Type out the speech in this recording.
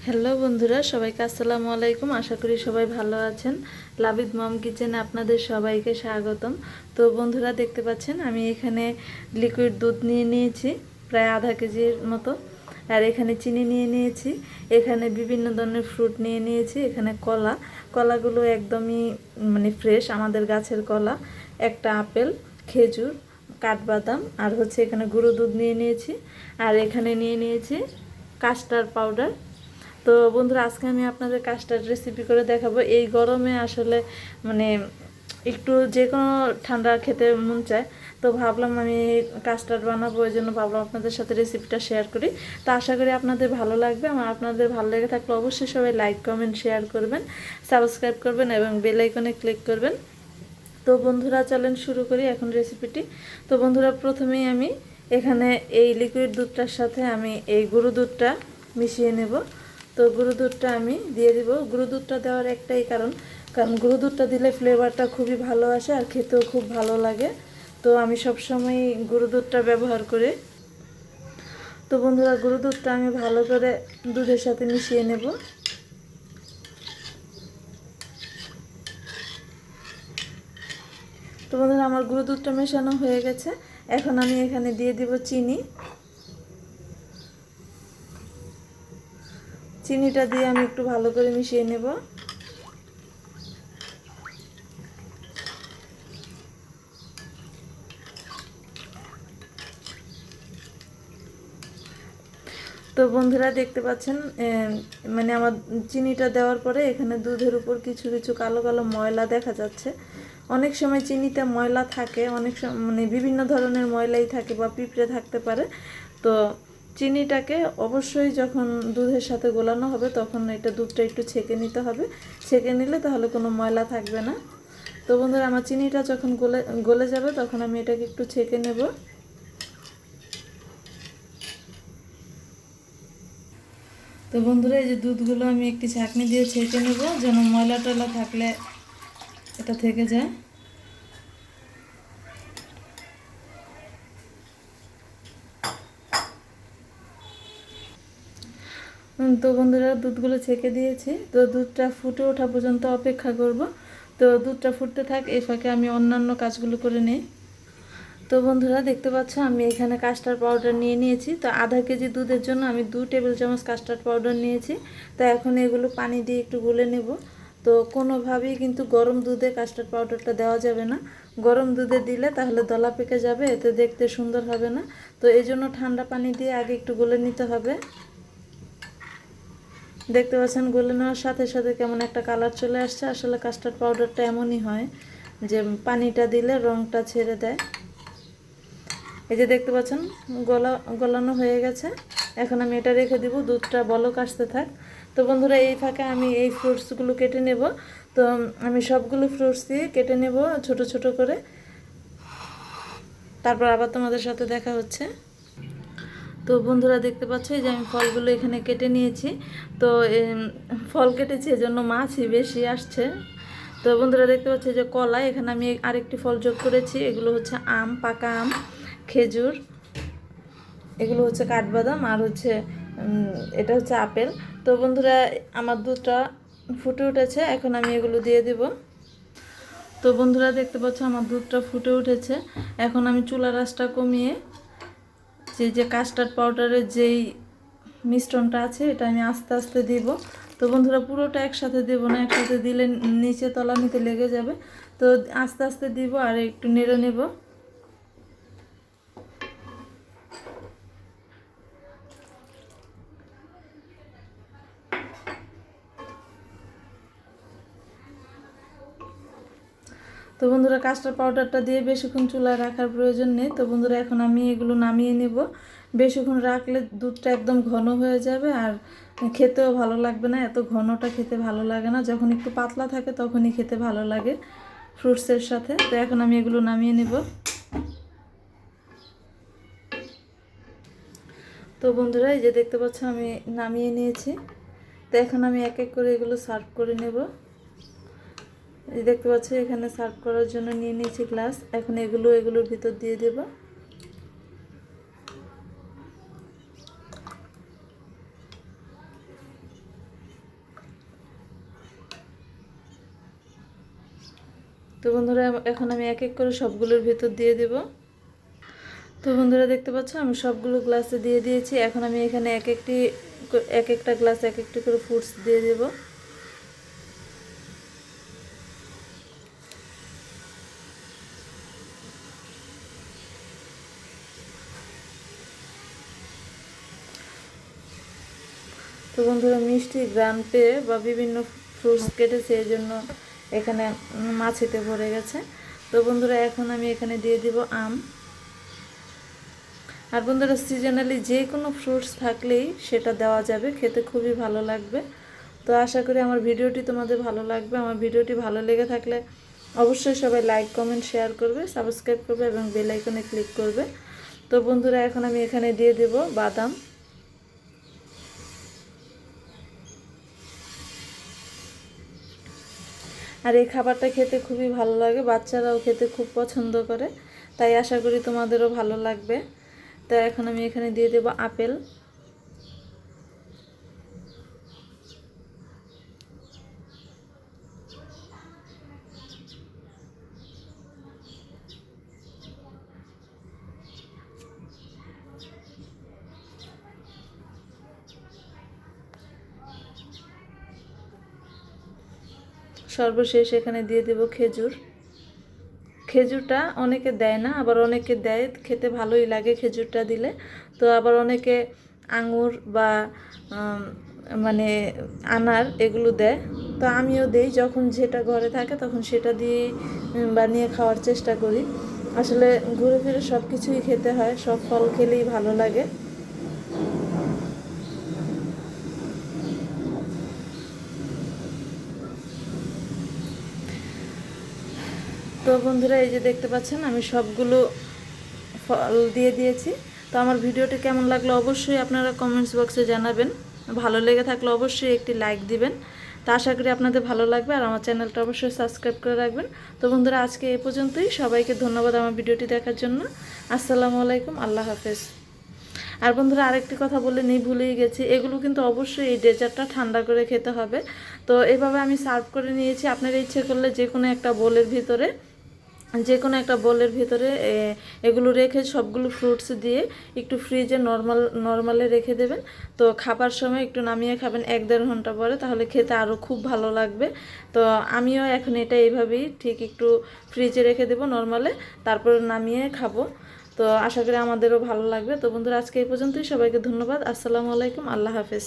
Hello বন্ধুরা, সবাইকে আসসালামু আলাইকুম। আশা করি সবাই ভালো আছেন। লাবিদ মম কিচেনে আপনাদের সবাইকে স্বাগতম। তো বন্ধুরা, দেখতে পাচ্ছেন আমি এখানে লিকুইড দুধ নিয়ে নিয়েছি প্রায় আধা কেজির মতো, আর এখানে চিনি নিয়ে নিয়েছি, এখানে বিভিন্ন ধরনের ফ্রুট নিয়ে নিয়েছি, এখানে কলাগুলো একদমই ফ্রেশ আমাদের গাছের কলা, একটা আপেল, খেজুর, কাঠবাদাম, আর এখানে গুঁড়ো দুধ নিয়ে নিয়েছি, আর এখানে নিয়ে নিয়েছি কাস্টার্ড পাউডার। তো বন্ধুরা, আজকে আমি আপনাদের কাস্টার্ড রেসিপি করে দেখাবো। এই গরমে আসলে মানে একটু যে কোনো ঠান্ডা খেতে মন চায়, তো ভাবলাম আমি কাস্টার্ড বানাবো, ওই জন্য ভাবলাম আপনাদের সাথে রেসিপিটা শেয়ার করি। তো আশা করি আপনাদের ভালো লাগবে। আমার আপনাদের ভালো লেগে থাকলে অবশ্যই সবাই লাইক, কমেন্ট, শেয়ার করবেন, সাবস্ক্রাইব করবেন এবং বেল আইকনে ক্লিক করবেন। তো বন্ধুরা, চলেন শুরু করি এখন রেসিপিটি। তো বন্ধুরা, প্রথমেই আমি এখানে এই লিকুইড দুধটার সাথে আমি এই গুঁড়ো দুধটা মিশিয়ে নেব। তো গুঁড়ো দুধটা আমি দিয়ে দিব। গুঁড়ো দুধটা দেওয়ার একটাই কারণ গুঁড়ো দুধটা দিলে ফ্লেভারটা খুবই ভালো আসে আর খেতেও খুব ভালো লাগে। তো আমি সবসময় গুঁড়ো দুধটা ব্যবহার করি। তো বন্ধুরা, গুঁড়ো দুধটা আমি ভালো করে দুধের সাথে মিশিয়ে নেব। তো বন্ধুরা, আমার গুঁড়ো দুধটা মেশানো হয়ে গেছে। এখন আমি এখানে দিয়ে দিব চিনি। চিনিটা দিয়ে আমি একটু ভালো করে মিশিয়ে নেব। তো বন্ধুরা, দেখতে পাচ্ছেন আমার চিনিটা দেওয়ার পরে এখানে দুধের উপর কিছু কিছু কালো কালো ময়লা দেখা যাচ্ছে। অনেক সময় চিনিতে ময়লা থাকে, অনেক সময় বিভিন্ন ধরনের ময়লাই থাকে বা পিঁপড়ে থাকতে পারে। তো চিনিটাকে অবশ্যই যখন দুধের সাথে গোলানো হবে তখন এটা দুধটা একটু ছেঁকে নিতে হবে। ছেঁকে নিলে তাহলে কোনো ময়লা থাকবে না। তো বন্ধুরা, আমার চিনিটা যখন গলে যাবে তখন আমি এটাকে একটু ছেঁকে নেব। তো বন্ধুরা, এই যে দুধগুলো আমি একটি ছাঁকনি দিয়ে ছেঁকে নেব, যেন ময়লা টয়লা থাকলে এটা থেকে যায়। তো বন্ধুরা, দুধগুলো ছেঁকে দিয়েছি। তো দুধটা ফুটে ওঠা পর্যন্ত অপেক্ষা করব। তো দুধটা ফুটতে থাক, এই ফাঁকে আমি অন্যান্য কাজগুলো করে নিই। তো বন্ধুরা, দেখতে পাচ্ছ আমি এখানে কাস্টার্ড পাউডার নিয়ে নিয়েছি। তো আধা কেজি দুধের জন্য আমি 2 টেবিল চামচ কাস্টার্ড পাউডার নিয়েছি। তো এখন এগুলো পানি দিয়ে একটু গুলে নেব। তো কোনোভাবেই কিন্তু গরম দুধে কাস্টার্ড পাউডারটা দেওয়া যাবে না। গরম দুধে দিলে তাহলে দলা পেকে যাবে, এতে দেখতে সুন্দর হবে না। তো এই জন্য ঠান্ডা পানি দিয়ে আগে একটু গুলে নিতে হবে। দেখতে পাচ্ছেন গুলে নেওয়ার সাথে সাথে কেমন একটা কালার চলে আসছে। আসলে কাস্টার্ড পাউডারটা এমনই হয় যে পানিটা দিলে রঙটা ছেড়ে দেয়। এই যে দেখতে পাচ্ছেন গলানো হয়ে গেছে। এখন আমি এটা রেখে দিব, দুধটা বলক আসতে থাক। তো বন্ধুরা, এই ফাঁকে আমি এই ফ্রুটসগুলো কেটে নেব। তো আমি সবগুলো ফ্রুটসই কেটে নেব ছোট ছোট করে, তারপর আবার তোমাদের সাথে দেখা হচ্ছে। তো বন্ধুরা, দেখতে পাচ্ছ এই যে আমি ফলগুলো এখানে কেটে নিয়েছি। তো ফল কেটেছি, এজন্য মাছই বেশি আসছে। তো বন্ধুরা, দেখতে পাচ্ছি যে কলা, এখানে আমি আরেকটি ফল যোগ করেছি। এগুলো হচ্ছে আম, পাকা আম, খেজুর, এগুলো হচ্ছে কাঠবাদাম, আর এটা হচ্ছে আপেল। তো বন্ধুরা, আমার দুধটা ফুটে উঠেছে, এখন আমি এগুলো দিয়ে দিব। তো বন্ধুরা, দেখতে পাচ্ছ আমার দুধটা ফুটে উঠেছে। এখন আমি চুলার আঁচটা কমিয়ে যে কাস্টার্ড পাউডারের যেই মিশ্রণটা আছে এটা আমি আস্তে আস্তে দিব। তো বন্ধুরা, পুরোটা একসাথে দেব না, একসাথে দিলে নিচে তলানিতে লেগে যাবে। তো আস্তে আস্তে দিব আর একটু নেড়ে নেব। তো বন্ধুরা, কাস্টার্ড পাউডারটা দিয়ে বেশিক্ষণ চুলায় রাখার প্রয়োজন নেই। তো বন্ধুরা, এখন আমি এগুলো নামিয়ে নেব। বেশিক্ষণ রাখলে দুধটা একদম ঘন হয়ে যাবে আর খেতেও ভালো লাগবে না। এত ঘনটা খেতে ভালো লাগে না, যখন একটু পাতলা থাকে তখনই খেতে ভালো লাগে ফ্রুটসের সাথে। তো এখন আমি এগুলো নামিয়ে নেব। তো বন্ধুরা, এই যে দেখতে পাচ্ছ আমি নামিয়ে নিয়েছি। তো এখন আমি এক এক করে এগুলো সার্ভ করে নেব। এই দেখতে পাচ্ছ এখানে সার্ভ করার জন্য নিয়ে নিয়েছি গ্লাস। এখন এগুলোর ভিতর দিয়ে দেব। তো বন্ধুরা এখন আমি এক এক করে সবগুলোর ভেতর দিয়ে দেব। তো বন্ধুরা দেখতে পাচ্ছ আমি সবগুলো গ্লাসে দিয়ে দিয়েছি। এখন আমি এখানে এক একটা গ্লাসে এক একটি করে ফ্রুটস দিয়ে দেব। তো বন্ধুরা মিষ্টি গ্রান পেয়ে বা বিভিন্ন ফ্রুটস কেটেছে এই জন্য এখানে মাছিতে ভরে গেছে। তো বন্ধুরা এখন আমি এখানে দিয়ে দিব আম। আর বন্ধুরা সিজনালি যে কোনো ফ্রুটস থাকলেই সেটা দেওয়া যাবে, খেতে খুবই ভালো লাগবে। তো আশা করি আমার ভিডিওটি তোমাদের ভালো লাগবে। আমার ভিডিওটি ভালো লেগে থাকলে অবশ্যই সবাই লাইক কমেন্ট শেয়ার করবে, সাবস্ক্রাইব করবে এবং বেল আইকনে ক্লিক করবে। তো বন্ধুরা এখন আমি এখানে দিয়ে দেব বাদাম। আর এই খাবারটা খেতে খুবই ভালো লাগে, বাচ্চারাও খেতে খুব পছন্দ করে, তাই আশা করি তোমাদেরও ভালো লাগবে। তো এখন আমি এখানে দিয়ে দেব আপেল। সর্বশেষ এখানে দিয়ে দেব খেজুর। খেজুরটা অনেকে দেয় না, আবার অনেকে দেয়, খেতে ভালোই লাগে খেজুরটা দিলে। তো আবার অনেকে আঙুর বা মানে আনার এগুলো দেয়। তো আমিও দেই, যখন যেটা ঘরে থাকে তখন সেটা দিয়ে বানিয়ে খাওয়ার চেষ্টা করি। আসলে ঘুরে ফিরে সব কিছুই খেতে হয়, সব ফল খেলেই ভালো লাগে। তো বন্ধুরা এই যে দেখতে পাচ্ছেন আমি সবগুলো ফল দিয়ে দিয়েছি। তো আমার ভিডিওটি কেমন লাগলো অবশ্যই আপনারা কমেন্টস বক্সে জানাবেন। ভালো লেগে থাকলে অবশ্যই একটি লাইক দিবেন। তো আশা করি আপনাদের ভালো লাগবে, আর আমার চ্যানেলটা অবশ্যই সাবস্ক্রাইব করে রাখবেন। তো বন্ধুরা আজকে এই পর্যন্তই, সবাইকে ধন্যবাদ আমার ভিডিওটি দেখার জন্য। আসসালামু আলাইকুম, আল্লাহ হাফেজ। আর বন্ধুরা আরেকটি কথা বলে নেই, ভুলেই গেছি, এগুলো কিন্তু অবশ্যই এই ডেজার্টটা ঠান্ডা করে খেতে হবে। তো এভাবে আমি সার্ভ করে নিয়েছি। আপনারা ইচ্ছে করলে যে কোনো একটা বোলের ভিতরে এগুলো রেখে সবগুলো ফ্রুটস দিয়ে একটু ফ্রিজে নর্মালে রেখে দেবেন। তো খাবার সময় একটু নামিয়ে খাবেন 1-1.5 ঘন্টা পরে, তাহলে খেতে আরও খুব ভালো লাগবে। তো আমিও এখন এটা এইভাবেই ঠিক একটু ফ্রিজে রেখে দেবো নর্মালে, তারপর নামিয়ে খাবো। তো আশা করি আমাদেরও ভালো লাগবে। তো বন্ধুরা আজকে এই পর্যন্তই, সবাইকে ধন্যবাদ। আসসালামু আলাইকুম, আল্লাহ হাফেজ।